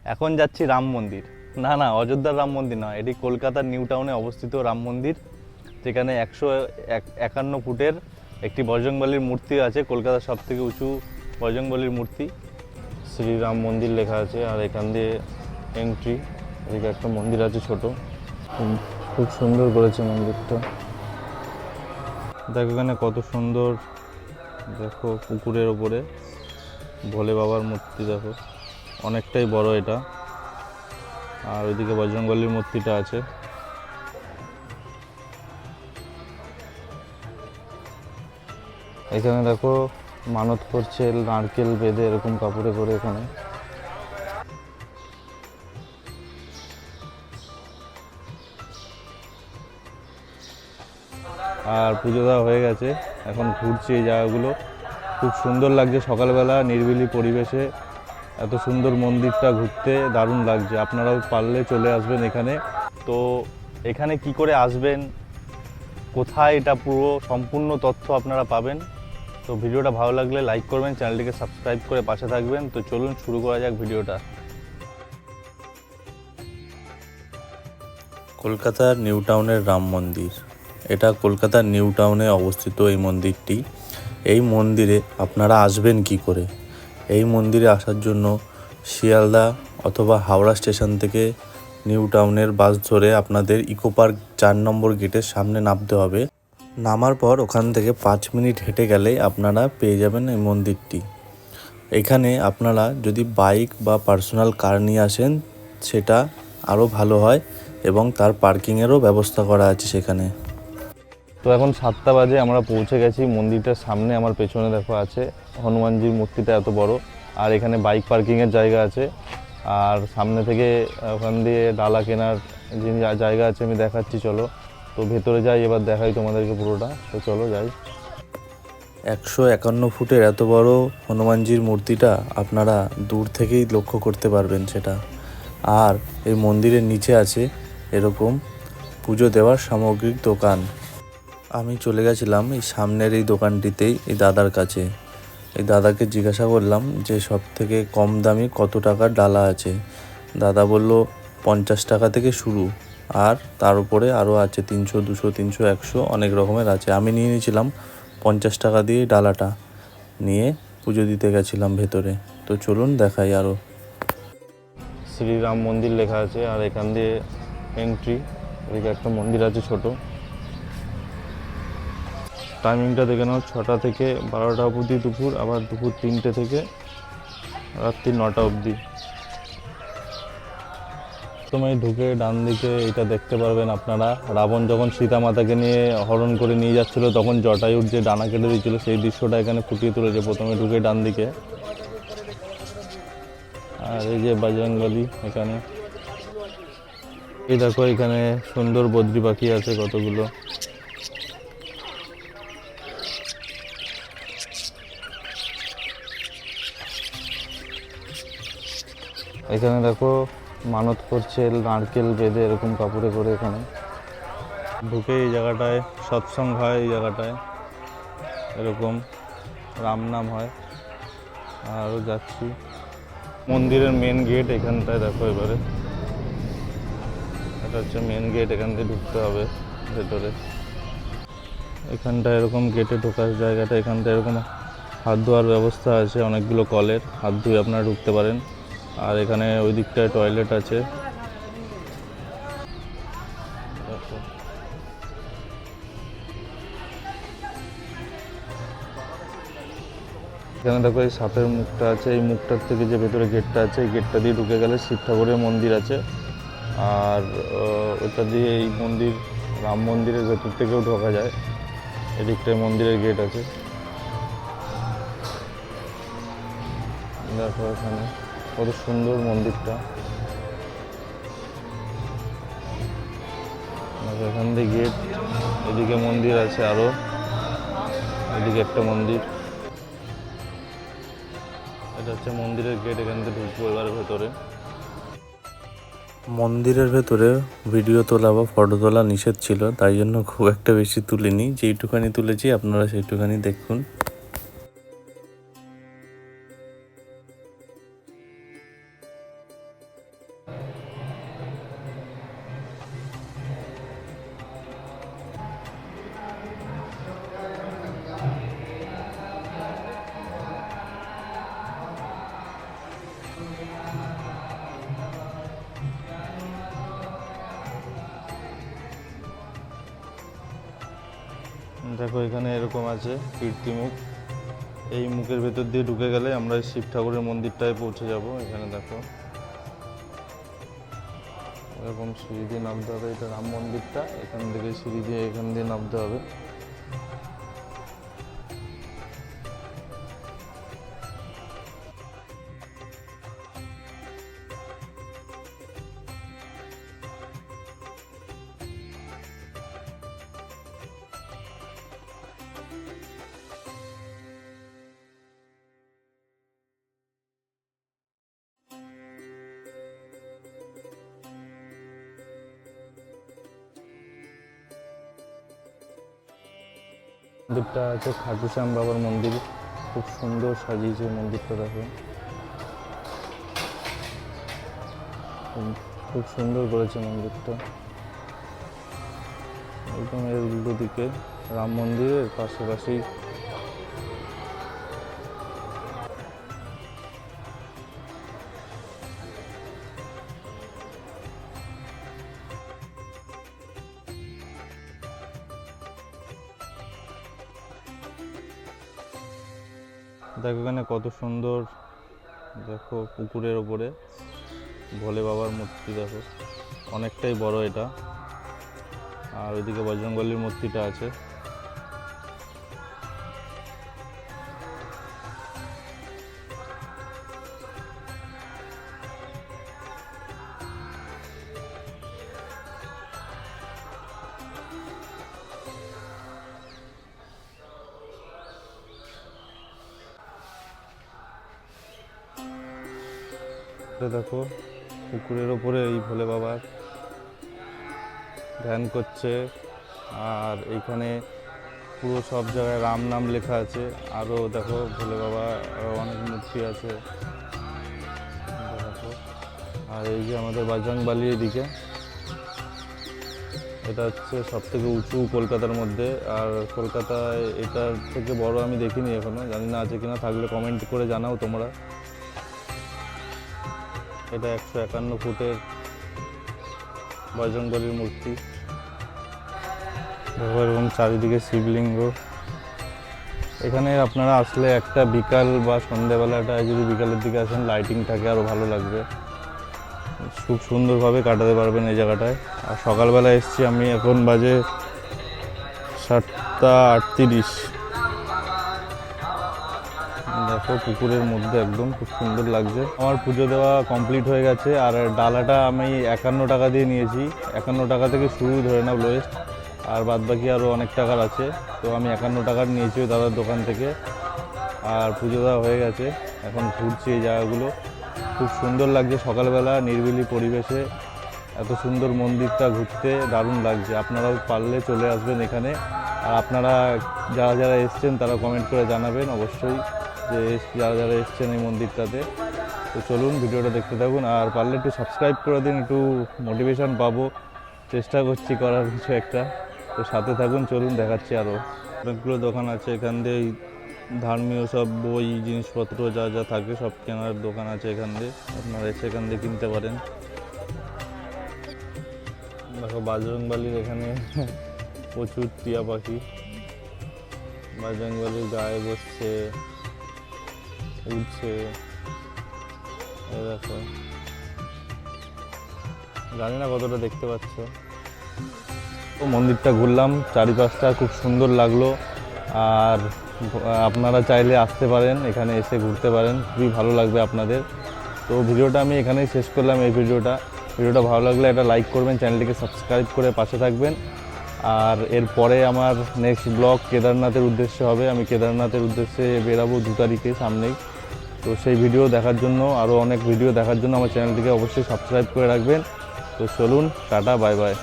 এখন যাচ্ছি রাম মন্দির। না না, অযোধ্যার রাম মন্দির নয়, এটি কলকাতার নিউ টাউনে অবস্থিত রাম মন্দির, যেখানে 151 ফুটের একটি বজরংবলীর মূর্তি আছে, কলকাতার সব থেকে উঁচু বজরংবলীর মূর্তি। শ্রীরাম মন্দির লেখা আছে, আর এখান দিয়ে এন্ট্রি। এদিকে একটা মন্দির আছে ছোট, খুব সুন্দর করেছে মন্দিরটা। দেখো এখানে কত সুন্দর, দেখো পুকুরের ওপরে ভোলে বাবার মূর্তি, দেখো অনেকটাই বড় এটা। আর ওইদিকে বজরংবলীর মূর্তিটা আছে। এখানে দেখো মানত করছে নারকেল বেঁধে এরকম কাপড়ে করে এখানে। আর পুজো দেওয়া হয়ে গেছে, এখন ঘুরছি এই জায়গাগুলো। খুব সুন্দর লাগছে সকালবেলা নিরিবিলি পরিবেশে, এত সুন্দর মন্দিরটা ঘুরতে দারুণ লাগছে। আপনারাও পারলে চলে আসবেন এখানে। তো এখানে কি করে আসবেন, কোথায়, এটা পুরো সম্পূর্ণ তথ্য আপনারা পাবেন। তো ভিডিওটা ভালো লাগলে লাইক করবেন, চ্যানেলটিকে সাবস্ক্রাইব করে পাশে থাকবেন। তো চলুন শুরু করা যাক ভিডিওটা। কলকাতার নিউ টাউনের রাম মন্দির, এটা কলকাতার নিউ টাউনে অবস্থিত এই মন্দিরটি। এই মন্দিরে আপনারা আসবেন কি করে? এই মন্দিরে আসার জন্য শিয়ালদা অথবা হাওড়া স্টেশন থেকে নিউ টাউনের বাস ধরে আপনাদের ইকো পার্ক 4 নম্বর গেটের সামনে নামতে হবে। নামার পর ওখান থেকে 5 মিনিট হেঁটে গেলেই আপনারা পেয়ে যাবেন এই মন্দিরটি। এখানে আপনারা যদি বাইক বা পার্সোনাল কার নিয়ে আসেন সেটা আরও ভালো হয়, এবং তার পার্কিংয়েরও ব্যবস্থা করা আছে সেখানে। তো এখন 7টা বাজে, আমরা পৌঁছে গেছি মন্দিরটার সামনে। আমার পেছনে দেখো আছে হনুমানজির মূর্তিটা এত বড়। আর এখানে বাইক পার্কিংয়ের জায়গা আছে। আর সামনে থেকে ওখান দিয়ে ডালা কেনার যে জায়গা আছে আমি দেখাচ্ছি, চলো। তো ভেতরে যাই, এবার দেখাই তোমাদেরকে পুরোটা। তো চলো যাই। 151 ফুটের এত বড় হনুমানজির মূর্তিটা আপনারা দূর থেকেই লক্ষ্য করতে পারবেন সেটা। আর এই মন্দিরের নিচে আছে এরকম পুজো দেওয়ার সামগ্রিক দোকান। আমি চলে গেছিলাম এই সামনের এই দোকানটিতেই এই দাদার কাছে। এই দাদাকে জিজ্ঞাসা করলাম যে সব থেকে কম দামি কত টাকার ডালা আছে। দাদা বলল 50 টাকা থেকে শুরু, আর তার উপরে আরও আছে 300, 200, 300, 100 অনেক রকমের আছে। আমি নিয়ে নিয়েছিলাম 50 টাকা দিয়ে ডালাটা, নিয়ে পুজো দিতে গেছিলাম ভেতরে। তো চলুন দেখাই আরও। শ্রীরাম মন্দির লেখা আছে, আর এখান দিয়ে এন্ট্রি। এদিকে একটা মন্দির আছে ছোট। টাইমিংটা দেখে নাও, 6টা থেকে 12টা অবধি দুপুর, আবার দুপুর 3টে থেকে রাত্রি 9টা অবধি। প্রথমেই ঢুকে ডান দিকে এটা দেখতে পারবেন আপনারা, রাবণ যখন সীতা মাতাকে নিয়ে হরণ করে নিয়ে যাচ্ছিল তখন জটায়ুর যে ডানা কেটে দিয়েছিল সেই দৃশ্যটা এখানে ফুটিয়ে তুলেছে প্রথমে ঢুকে ডান দিকে। আর এই যে বজরংবলী এখানে, এই দেখো এখানে সুন্দর বদ্রি পাখি আছে কতগুলো। এখানে দেখো মানত করছে নারকেল বেঁধে এরকম কাপড়ে করে। এখানে ঢুকে এই জায়গাটায় সৎসঙ্গ হয়, এই জায়গাটায় এরকম রাম নাম হয়। আরও যাচ্ছি, মন্দিরের মেন গেট এখানটায় দেখো। এবারে এটা হচ্ছে মেন গেট, এখান থেকে ঢুকতে হবে ভেতরে। এখানটা এরকম গেটে ঢোকার জায়গাটা, এখানটা এরকম হাত ধোয়ার ব্যবস্থা আছে, অনেকগুলো কলের হাত ধুয়ে আপনারা ঢুকতে পারেন। আর এখানে ওই দিকটায় টয়লেট আছে। এখানে দেখো এই সাপের মুখটা আছে, এই মুখটার থেকে যে ভেতরে গেটটা আছে এই গেটটা দিয়ে ঢুকে গেলে শিব ঠাকুরের মন্দির আছে। আর ওটা দিয়ে এই মন্দির, রাম মন্দিরের ভেতর থেকেও ঢোকা যায়। এদিকটায় মন্দিরের গেট আছে। দেখো এখানে কত সুন্দর মন্দিরটা। এখান দিয়ে গেট, এদিকে মন্দির আছে আরও, এদিকে একটা মন্দির। এটা হচ্ছে মন্দিরের গেট, এখান থেকে ঢুকবো এবার ভেতরে। মন্দিরের ভেতরে ভিডিও তোলা বা ফটো তোলা নিষেধ ছিল, তাই জন্য খুব একটা বেশি তুলিনি। যেইটুখানি তুলেছি আপনারা সেইটুখানি দেখুন। দেখো এখানে এরকম আছে কীর্তি মুখ। এই মুখের ভেতর দিয়ে ঢুকে গেলে আমরা শিব ঠাকুরের মন্দিরটায় পৌঁছে যাব। এখানে দেখো এরকম সিঁড়ি দিয়ে নামতে হবে। এটা রাম মন্দিরটা, এখান থেকে সিঁড়ি দিয়ে এখান দিয়ে নামতে হবে। মন্দিরটা আছে খাটু শ্যাম বাবার মন্দির, খুব সুন্দর সাজিয়েছে মন্দিরটা। দেখো খুব সুন্দর করেছে মন্দিরটা। একদম এর উল্টো দিকে রাম মন্দিরের পাশাপাশি দেখো এখানে কত সুন্দর। দেখো পুকুরের ওপরে ভোলে বাবার মূর্তি, দেখো অনেকটাই বড় এটা। আর ওইদিকে বজরংবলীর মূর্তিটা আছে। দেখো পুকুরের ওপরে এই ভোলে বাবা ধ্যান করছে। আর এইখানে পুরো সব জায়গায় রাম নাম লেখা আছে। আরও দেখো ভোলে বাবা অনেক মূর্তি আছে। দেখো আর এই যে আমাদের বজরংবলী এদিকে, এটা হচ্ছে সব থেকে উঁচু কলকাতার মধ্যে। আর কলকাতায় এটার থেকে বড় আমি দেখিনি এখনো, জানি না আছে কিনা, থাকলে কমেন্ট করে জানাও তোমরা। এটা 151 ফুটের বজরংবলীর মূর্তি। দেখো এরকম চারিদিকে শিবলিঙ্গ। এখানে আপনারা আসলে একটা বিকাল বা সন্ধ্যাবেলাটায় যদি বিকালের দিকে আসেন, লাইটিং থাকে, আরও ভালো লাগবে। খুব সুন্দরভাবে কাটাতে পারবেন এই জায়গাটায়। আর সকালবেলা এসেছি আমি, এখন বাজে 7:38। দেখো পুকুরের মধ্যে একদম খুব সুন্দর লাগছে। আমার পুজো দেওয়া কমপ্লিট হয়ে গেছে। আর ডালাটা আমি 51 টাকা দিয়ে নিয়েছি। 51 টাকা থেকে শুরু ধরে নাও লোয়েস্ট, আর বাদ বাকি আরও অনেক টাকার আছে। তো আমি 51 টাকার নিয়েছি ওই দাদার দোকান থেকে। আর পুজো দেওয়া হয়ে গেছে, এখন ঘুরছি এই জায়গাগুলো। খুব সুন্দর লাগছে সকালবেলা নিরিবিলি পরিবেশে এত সুন্দর মন্দিরটা ঘুরতে, দারুণ লাগছে। আপনারাও পারলে চলে আসবেন এখানে। আর আপনারা যারা যারা এসছেন তারা কমেন্ট করে জানাবেন অবশ্যই যে যারা যারা এসছেন এই মন্দিরটাতে। তো চলুন ভিডিওটা দেখতে থাকুন। আর পারলে একটু সাবস্ক্রাইব করে দিন, একটু মোটিভেশন পাবো। চেষ্টা করছি করার কিছু একটা। তো সাথে থাকুন, চলুন দেখাচ্ছি। আরও অনেকগুলো দোকান আছে এখান দিয়ে, ধর্মীয় সব বই জিনিসপত্র যা যা থাকে সব কেনার দোকান আছে এখান দিয়ে। আপনারা এসে এখান দিয়ে কিনতে পারেন। দেখো বজরংবলীর এখানে প্রচুর টিয়া পাখি বজরংবলীর গায়ে বসছে, উঠছে। এই দেখো, জানি না কতটা দেখতে পাচ্ছ। তো মন্দিরটা ঘুরলাম, চারিপাশটা খুব সুন্দর লাগলো। আর আপনারা চাইলে আসতে পারেন, এখানে এসে ঘুরতে পারেন, খুবই ভালো লাগবে আপনাদের। তো ভিডিওটা আমি এখানেই শেষ করলাম। এই ভিডিওটা ভালো লাগলে একটা লাইক করবেন, চ্যানেলটিকে সাবস্ক্রাইব করে পাশে থাকবেন। আর এরপরে আমার নেক্সট ব্লগ কেদারনাথের উদ্দেশ্যে হবে। আমি কেদারনাথের উদ্দেশ্যে বেরাবো 2 তারিখে সামনেই। তো সেই ভিডিও দেখার জন্য, আরও অনেক ভিডিও দেখার জন্য আমার চ্যানেলটিকে অবশ্যই সাবস্ক্রাইব করে রাখবেন। তো চলুন, টাটা, বাই বাই।